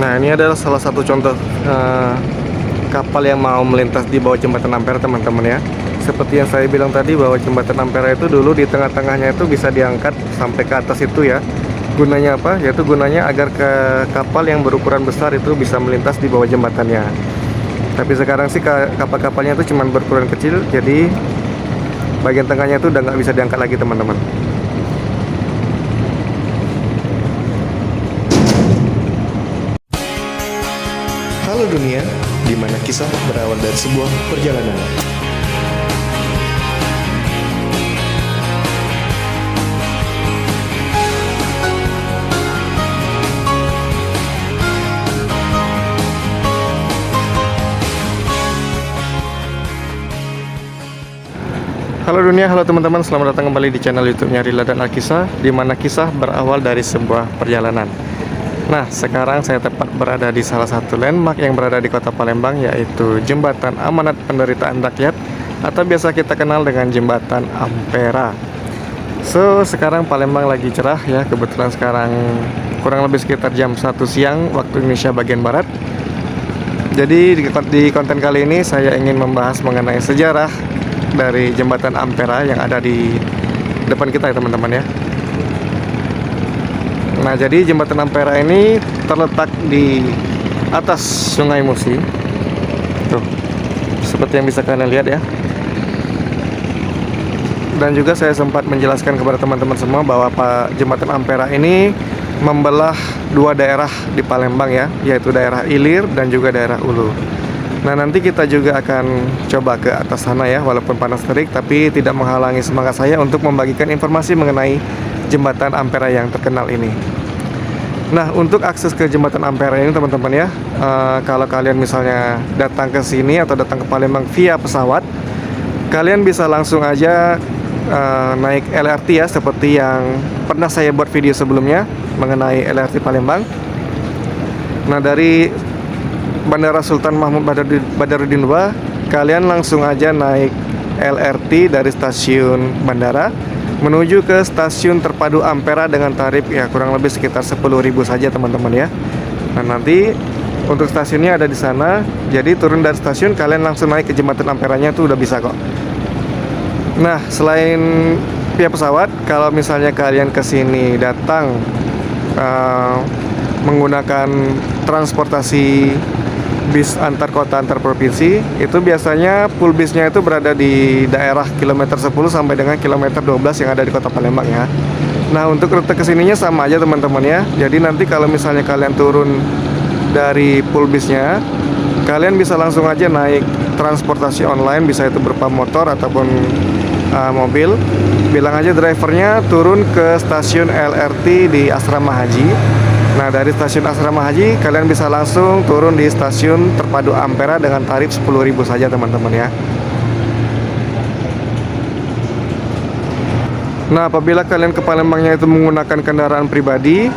Nah, ini adalah salah satu contoh kapal yang mau melintas di bawah jembatan Ampera, teman-teman ya. Seperti yang saya bilang tadi, bahwa jembatan Ampera itu dulu di tengah-tengahnya itu bisa diangkat sampai ke atas itu ya. Gunanya apa? Yaitu gunanya agar ke kapal yang berukuran besar itu bisa melintas di bawah jembatannya. Tapi sekarang sih kapal-kapalnya itu cuma berukuran kecil, jadi bagian tengahnya itu udah nggak bisa diangkat lagi, teman-teman. Halo dunia, di mana kisah berawal dari sebuah perjalanan. Halo dunia, halo teman-teman, selamat datang kembali di channel YouTube-nya Rila dan Alkisah, di mana kisah berawal dari sebuah perjalanan. Nah, sekarang saya tepat berada di salah satu landmark yang berada di Kota Palembang, yaitu Jembatan Amanat Penderitaan Rakyat, atau biasa kita kenal dengan Jembatan Ampera. So, sekarang Palembang lagi cerah ya, kebetulan sekarang kurang lebih sekitar jam 1 siang waktu Indonesia bagian Barat. Jadi di konten kali ini saya ingin membahas mengenai sejarah dari Jembatan Ampera yang ada di depan kita ya, teman-teman ya. Nah, jadi Jembatan Ampera ini terletak di atas Sungai Musi. Tuh, seperti yang bisa kalian lihat ya. Dan juga saya sempat menjelaskan kepada teman-teman semua bahwa Jembatan Ampera ini membelah dua daerah di Palembang ya, yaitu daerah Ilir dan juga daerah Ulu. Nah, nanti kita juga akan coba ke atas sana ya, walaupun panas terik, tapi tidak menghalangi semangat saya untuk membagikan informasi mengenai Jembatan Ampera yang terkenal ini. Nah, untuk akses ke Jembatan Ampera ini teman-teman ya, kalau kalian misalnya datang ke sini atau datang ke Palembang via pesawat, kalian bisa langsung aja naik LRT ya, seperti yang pernah saya buat video sebelumnya mengenai LRT Palembang. Nah, dari Bandara Sultan Mahmud Badarudin II, kalian langsung aja naik LRT dari stasiun bandara menuju ke stasiun terpadu Ampera dengan tarif ya kurang lebih sekitar 10.000 saja, teman-teman ya. Nah, nanti untuk stasiunnya ada di sana. Jadi turun dari stasiun kalian langsung naik ke Jembatan Amperanya tuh udah bisa kok. Nah, selain via pesawat, kalau misalnya kalian ke sini datang menggunakan transportasi bis antar kota antar provinsi, itu biasanya full bisnya itu berada di daerah kilometer 10 sampai dengan kilometer 12 yang ada di Kota Palembang ya. Nah, untuk rute kesininya sama aja teman-teman ya. Jadi nanti kalau misalnya kalian turun dari full bisnya, kalian bisa langsung aja naik transportasi online, bisa itu berupa motor ataupun mobil. Bilang aja drivernya turun ke stasiun LRT di Asrama Haji. Nah, dari stasiun Asrama Haji kalian bisa langsung turun di stasiun terpadu Ampera dengan tarif 10.000 saja, teman-teman ya. Nah, apabila kalian ke Palembangnya itu menggunakan kendaraan pribadi,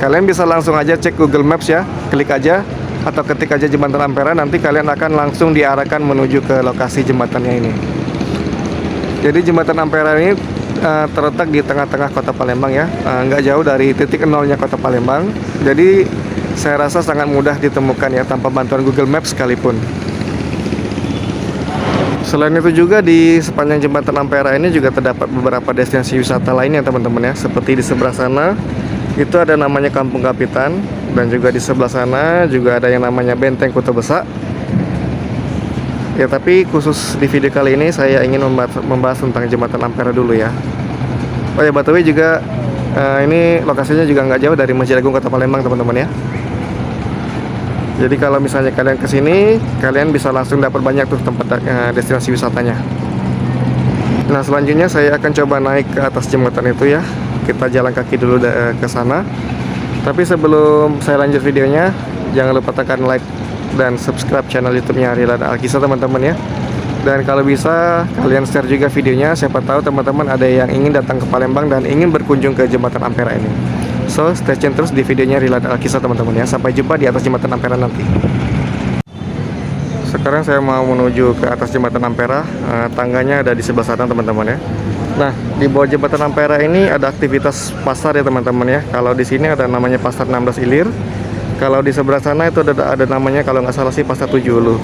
kalian bisa langsung aja cek Google Maps ya, klik aja atau ketik aja Jembatan Ampera, nanti kalian akan langsung diarahkan menuju ke lokasi jembatannya ini. Jadi Jembatan Ampera ini terletak di tengah-tengah Kota Palembang ya, nggak jauh dari titik nolnya Kota Palembang. Jadi saya rasa sangat mudah ditemukan ya, tanpa bantuan Google Maps sekalipun. Selain itu juga di sepanjang Jembatan Ampera ini juga terdapat beberapa destinasi wisata lainnya teman-teman ya. Seperti di seberang sana itu ada namanya Kampung Kapitan, dan juga di sebelah sana juga ada yang namanya Benteng Kota Besak. Ya, tapi khusus di video kali ini saya ingin membahas tentang Jembatan Ampera dulu ya. Oh ya, btw juga ini lokasinya juga nggak jauh dari Masjid Agung Kota Palembang, teman-teman ya. Jadi kalau misalnya kalian kesini, kalian bisa langsung dapat banyak tuh tempat destinasi wisatanya. Nah, selanjutnya saya akan coba naik ke atas jembatan itu ya. Kita jalan kaki dulu ke sana. Tapi sebelum saya lanjut videonya, jangan lupa tekan like dan subscribe channel YouTube-nya Rila dan Alkisah, teman-teman ya. Dan kalau bisa kalian share juga videonya, siapa tahu teman-teman ada yang ingin datang ke Palembang dan ingin berkunjung ke Jembatan Ampera ini. So, stay tune terus di videonya Rila dan Alkisah, teman-teman ya. Sampai jumpa di atas Jembatan Ampera nanti. Sekarang saya mau menuju ke atas Jembatan Ampera. Tangganya ada di sebelah sana, teman-teman ya. Nah, di bawah Jembatan Ampera ini ada aktivitas pasar ya, teman-teman ya. Kalau di sini ada namanya Pasar 16 Ilir. Kalau di seberang sana itu ada namanya, kalau nggak salah sih Pasar 7 Hulu.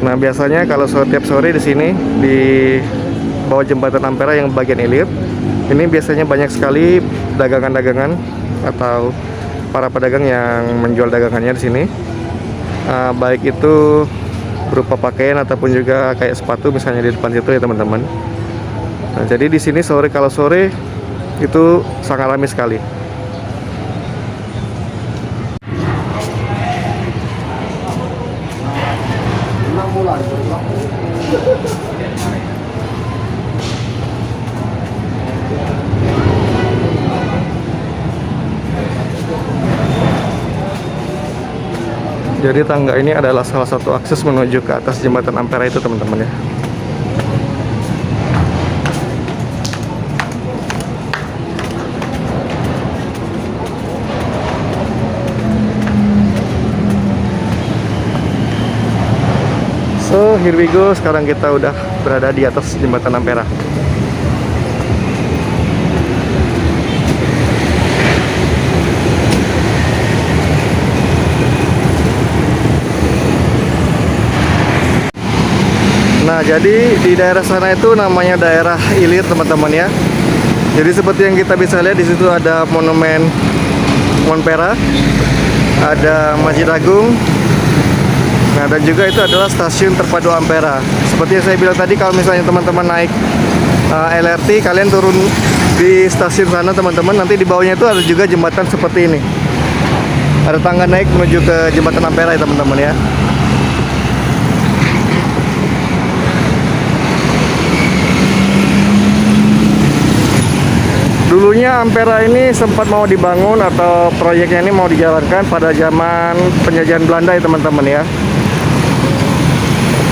Nah, biasanya kalau setiap sore di sini di bawah jembatan Ampera yang bagian ilir, ini biasanya banyak sekali dagangan-dagangan atau para pedagang yang menjual dagangannya di sini. Baik itu berupa pakaian ataupun juga kayak sepatu misalnya di depan situ ya teman-teman. Nah, jadi di sini kalau sore itu sangat ramai sekali. Jadi tangga ini adalah salah satu akses menuju ke atas jembatan Ampera itu teman-teman ya. So here we go, sekarang kita udah berada di atas jembatan Ampera. Nah, jadi di daerah sana itu namanya daerah Ilir teman-teman ya. Jadi seperti yang kita bisa lihat di situ ada monumen Monpera, ada Masjid Agung. Nah, dan juga itu adalah stasiun terpadu Ampera. Seperti yang saya bilang tadi, kalau misalnya teman-teman naik LRT, kalian turun di stasiun sana teman-teman, nanti di bawahnya itu ada juga jembatan seperti ini. Ada tangga naik menuju ke jembatan Ampera ya teman-teman ya. Dulunya Ampera ini sempat mau dibangun atau proyeknya ini mau dijalankan pada zaman penjajahan Belanda ya teman-teman ya,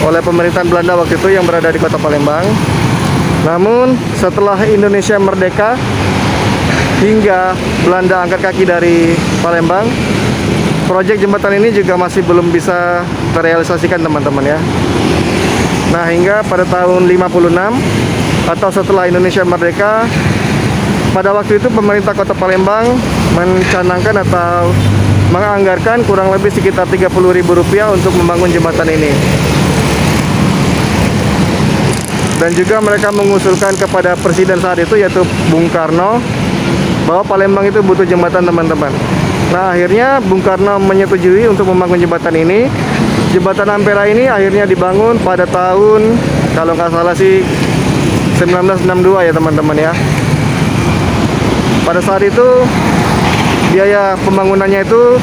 oleh pemerintahan Belanda waktu itu yang berada di kota Palembang. Namun setelah Indonesia merdeka hingga Belanda angkat kaki dari Palembang, proyek jembatan ini juga masih belum bisa terrealisasikan teman-teman ya. Nah, hingga pada tahun 56 atau setelah Indonesia merdeka, pada waktu itu pemerintah kota Palembang mencanangkan atau menganggarkan kurang lebih sekitar Rp30.000 untuk membangun jembatan ini. Dan juga mereka mengusulkan kepada presiden saat itu, yaitu Bung Karno, bahwa Palembang itu butuh jembatan teman-teman. Nah, akhirnya Bung Karno menyetujui untuk membangun jembatan ini. Jembatan Ampera ini akhirnya dibangun pada tahun, kalau nggak salah sih 1962 ya teman-teman ya. Pada saat itu biaya pembangunannya itu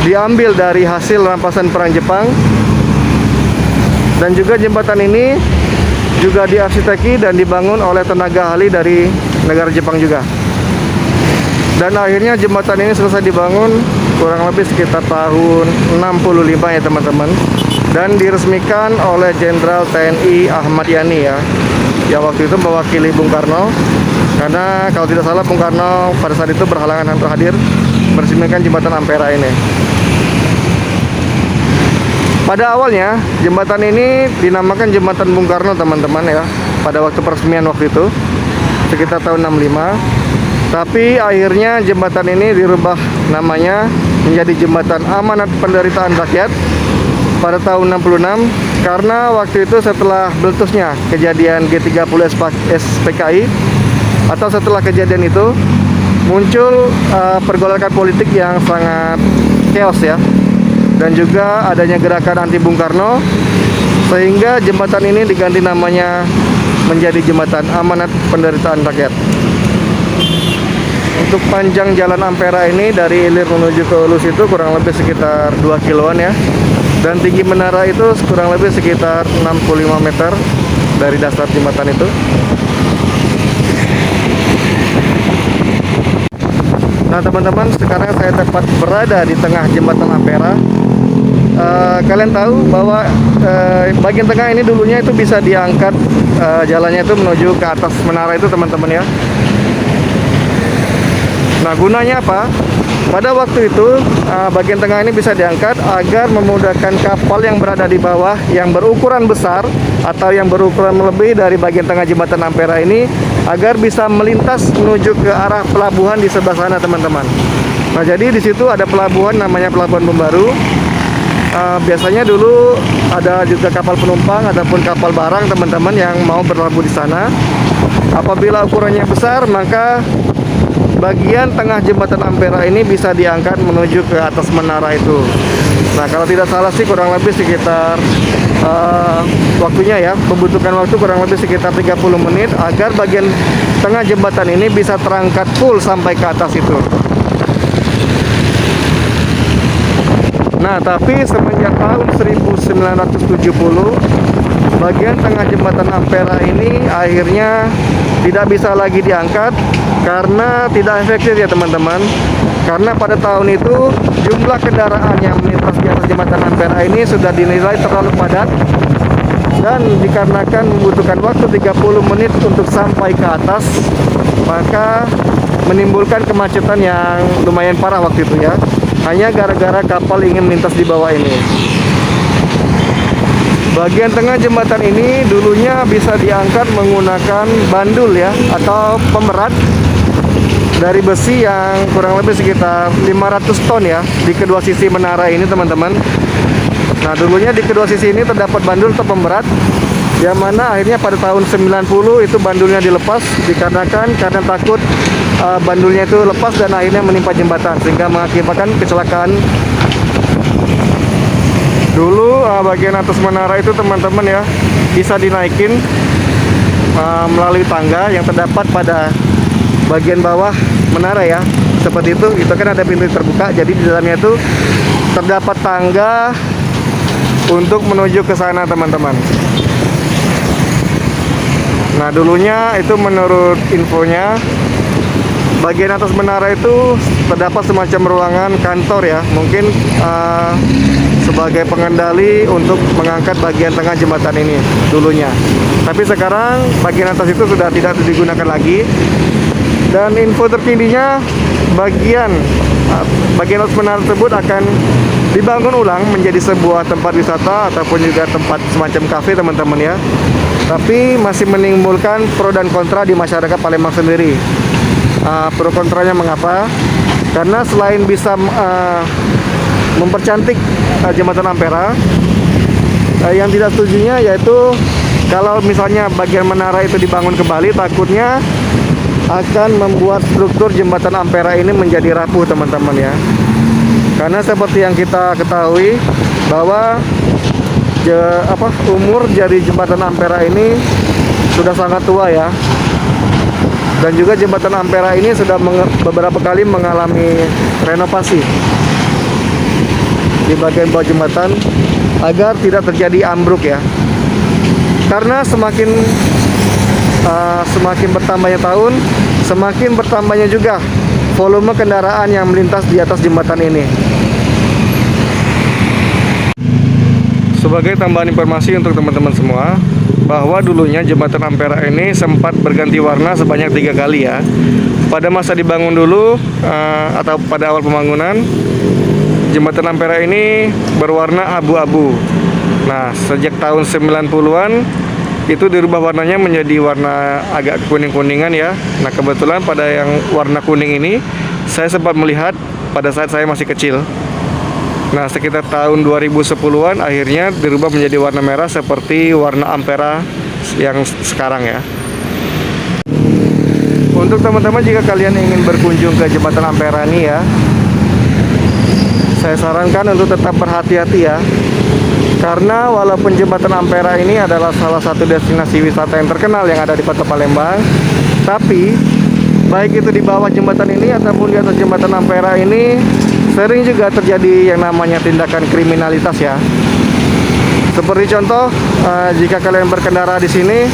diambil dari hasil rampasan perang Jepang. Dan juga jembatan ini juga diarsiteki dan dibangun oleh tenaga ahli dari negara Jepang juga. Dan akhirnya jembatan ini selesai dibangun kurang lebih sekitar tahun 65 ya teman-teman. Dan diresmikan oleh Jenderal TNI Ahmad Yani ya, yang waktu itu mewakili Bung Karno. Karena kalau tidak salah Bung Karno pada saat itu berhalangan untuk hadir meresmikan jembatan Ampera ini. Pada awalnya jembatan ini dinamakan Jembatan Bung Karno teman-teman ya, pada waktu peresmian waktu itu sekitar tahun 65. Tapi akhirnya jembatan ini dirubah namanya menjadi Jembatan Amanat Penderitaan Rakyat pada tahun 66, karena waktu itu setelah meletusnya kejadian G30 SPKI, atau setelah kejadian itu muncul pergolakan politik yang sangat chaos ya, dan juga adanya gerakan anti Bung Karno, sehingga jembatan ini diganti namanya menjadi Jembatan Amanat Penderitaan Rakyat. Untuk panjang jalan Ampera ini dari Ilir menuju ke Ulus itu kurang lebih sekitar 2 kiloan ya, dan tinggi menara itu kurang lebih sekitar 65 meter dari dasar jembatan itu. Nah teman-teman, sekarang saya tepat berada di tengah jembatan Ampera. Kalian tahu bahwa bagian tengah ini dulunya itu bisa diangkat, jalannya itu menuju ke atas menara itu teman-teman ya. Nah, gunanya apa? Pada waktu itu bagian tengah ini bisa diangkat agar memudahkan kapal yang berada di bawah yang berukuran besar atau yang berukuran melebihi dari bagian tengah jembatan Ampera ini, agar bisa melintas menuju ke arah pelabuhan di sebelah sana teman-teman. Nah, jadi di situ ada pelabuhan namanya Pelabuhan Pembaru. Biasanya dulu ada juga kapal penumpang ataupun kapal barang teman-teman yang mau berlabuh di sana. Apabila ukurannya besar, maka bagian tengah jembatan Ampera ini bisa diangkat menuju ke atas menara itu. Nah, kalau tidak salah sih kurang lebih sekitar waktunya ya, membutuhkan waktu kurang lebih sekitar 30 menit agar bagian tengah jembatan ini bisa terangkat full sampai ke atas itu. Nah, tapi semenjak tahun 1970, bagian tengah jembatan Ampera ini akhirnya tidak bisa lagi diangkat karena tidak efektif ya teman-teman. Karena pada tahun itu jumlah kendaraan yang melintas di atas jembatan Ampera ini sudah dinilai terlalu padat, dan dikarenakan membutuhkan waktu 30 menit untuk sampai ke atas, maka menimbulkan kemacetan yang lumayan parah waktu itu ya. Hanya gara-gara kapal ingin melintas di bawah ini. Bagian tengah jembatan ini dulunya bisa diangkat menggunakan bandul ya, atau pemberat dari besi yang kurang lebih sekitar 500 ton ya di kedua sisi menara ini teman-teman. Nah, dulunya di kedua sisi ini terdapat bandul atau pemberat, yang mana akhirnya pada tahun 90 itu bandulnya dilepas dikarenakan karena takut bandulnya itu lepas dan akhirnya menimpa jembatan sehingga mengakibatkan kecelakaan. Dulu bagian atas menara itu teman-teman ya bisa dinaikin melalui tangga yang terdapat pada bagian bawah menara ya, seperti itu. Itu kan ada pintu terbuka, jadi di dalamnya itu terdapat tangga untuk menuju ke sana teman-teman. Nah, dulunya itu menurut infonya bagian atas menara itu terdapat semacam ruangan kantor ya, mungkin sebagai pengendali untuk mengangkat bagian tengah jembatan ini dulunya. Tapi sekarang bagian atas itu sudah tidak digunakan lagi. Dan info terkininya bagian atas menara tersebut akan dibangun ulang menjadi sebuah tempat wisata ataupun juga tempat semacam kafe teman-teman ya. Tapi masih menimbulkan pro dan kontra di masyarakat Palembang sendiri. Pro kontranya mengapa? Karena selain bisa mempercantik jembatan Ampera, yang tidak setujunya yaitu kalau misalnya bagian menara itu dibangun kembali, takutnya akan membuat struktur jembatan Ampera ini menjadi rapuh teman-teman ya. Karena seperti yang kita ketahui bahwa umur dari jembatan Ampera ini sudah sangat tua ya. Dan juga jembatan Ampera ini sudah beberapa kali mengalami renovasi di bagian bawah jembatan agar tidak terjadi ambruk ya. Karena semakin bertambahnya tahun, semakin bertambahnya juga volume kendaraan yang melintas di atas jembatan ini. Sebagai tambahan informasi untuk teman-teman semua, bahwa dulunya jembatan Ampera ini sempat berganti warna sebanyak 3 kali ya. Pada masa dibangun dulu atau pada awal pembangunan, jembatan Ampera ini berwarna abu-abu. Nah, sejak tahun 90-an itu dirubah warnanya menjadi warna agak kuning-kuningan ya. Nah, kebetulan pada yang warna kuning ini saya sempat melihat pada saat saya masih kecil. Nah, sekitar tahun 2010-an akhirnya dirubah menjadi warna merah seperti warna Ampera yang sekarang ya. Untuk teman-teman, jika kalian ingin berkunjung ke jembatan Ampera ini ya, saya sarankan untuk tetap berhati-hati ya. Karena walaupun jembatan Ampera ini adalah salah satu destinasi wisata yang terkenal yang ada di Kota Palembang, tapi baik itu di bawah jembatan ini ataupun di atas jembatan Ampera ini sering juga terjadi yang namanya tindakan kriminalitas ya. Seperti contoh, jika kalian berkendara di sini,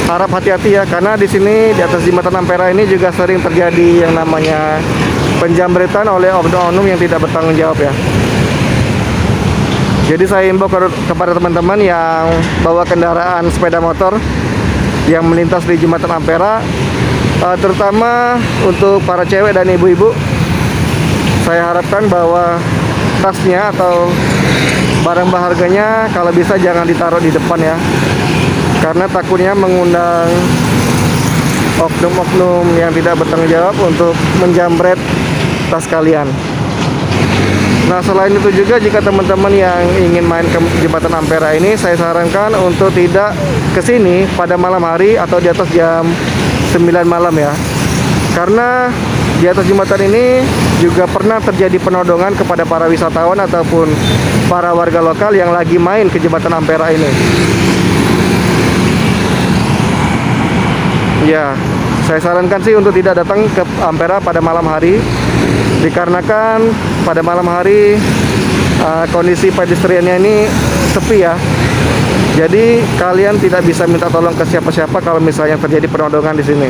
harap hati-hati ya, karena di sini di atas jembatan Ampera ini juga sering terjadi yang namanya penjambretan oleh oknum yang tidak bertanggung jawab ya. Jadi saya himbau kepada teman-teman yang bawa kendaraan sepeda motor yang melintas di jembatan Ampera, terutama untuk para cewek dan ibu-ibu, saya harapkan bahwa tasnya atau barang berharganya kalau bisa jangan ditaruh di depan ya, karena takutnya mengundang oknum-oknum yang tidak bertanggung jawab untuk menjambret tas kalian. Nah, selain itu juga jika teman-teman yang ingin main ke Jembatan Ampera ini, saya sarankan untuk tidak ke sini pada malam hari atau di atas jam 9 malam ya. Karena di atas jembatan ini juga pernah terjadi penodongan kepada para wisatawan ataupun para warga lokal yang lagi main ke Jembatan Ampera ini. Ya, saya sarankan sih untuk tidak datang ke Ampera pada malam hari, dikarenakan pada malam hari kondisi pedestriannya ini sepi ya. Jadi kalian tidak bisa minta tolong ke siapa-siapa kalau misalnya terjadi penodongan di sini.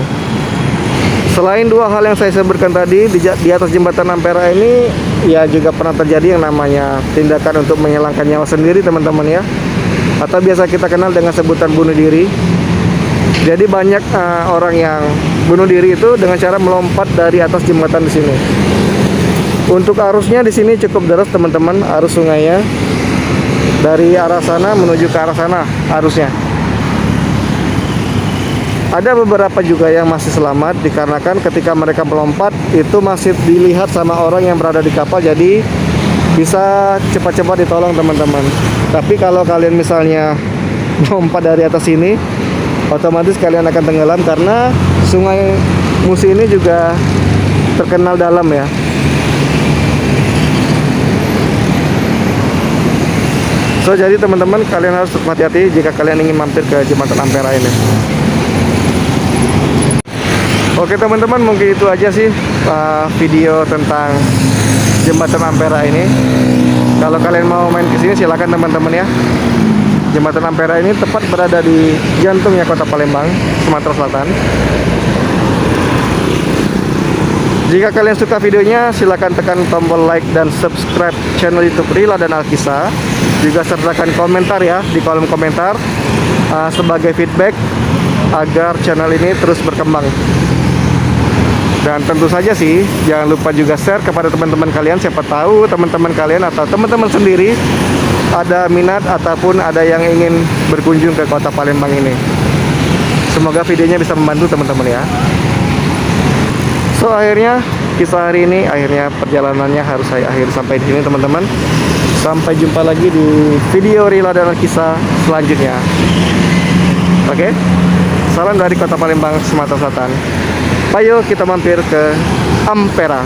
Selain dua hal yang saya sebutkan tadi, di atas Jembatan Ampera ini ya juga pernah terjadi yang namanya tindakan untuk menghilangkan nyawa sendiri, teman-teman ya, atau biasa kita kenal dengan sebutan bunuh diri. Jadi banyak orang yang bunuh diri itu dengan cara melompat dari atas jembatan di sini. Untuk arusnya di sini cukup deras, teman-teman. Arus sungainya dari arah sana menuju ke arah sana arusnya. Ada beberapa juga yang masih selamat dikarenakan ketika mereka melompat itu masih dilihat sama orang yang berada di kapal, jadi bisa cepat-cepat ditolong, teman-teman. Tapi kalau kalian misalnya melompat dari atas sini, otomatis kalian akan tenggelam karena Sungai Musi ini juga terkenal dalam ya. So, jadi teman-teman, kalian harus hati-hati jika kalian ingin mampir ke Jembatan Ampera ini. Oke teman-teman, mungkin itu aja sih video tentang Jembatan Ampera ini. Kalau kalian mau main ke sini silakan teman-teman ya. Jembatan Ampera ini tepat berada di jantungnya Kota Palembang, Sumatera Selatan. Jika kalian suka videonya, silakan tekan tombol like dan subscribe channel YouTube Rila dan Alkisah. Juga sertakan komentar ya di kolom komentar sebagai feedback agar channel ini terus berkembang. Dan tentu saja sih, jangan lupa juga share kepada teman-teman kalian. Siapa tahu teman-teman kalian atau teman-teman sendiri ada minat ataupun ada yang ingin berkunjung ke Kota Palembang ini. Semoga videonya bisa membantu teman-teman ya. So, akhirnya kisah hari ini, akhirnya perjalanannya harus saya akhiri sampai di sini teman-teman. Sampai jumpa lagi di video Rila dan Kisah selanjutnya. Oke, salam dari Kota Palembang, Sumatera Selatan. Ayo kita mampir ke Ampera.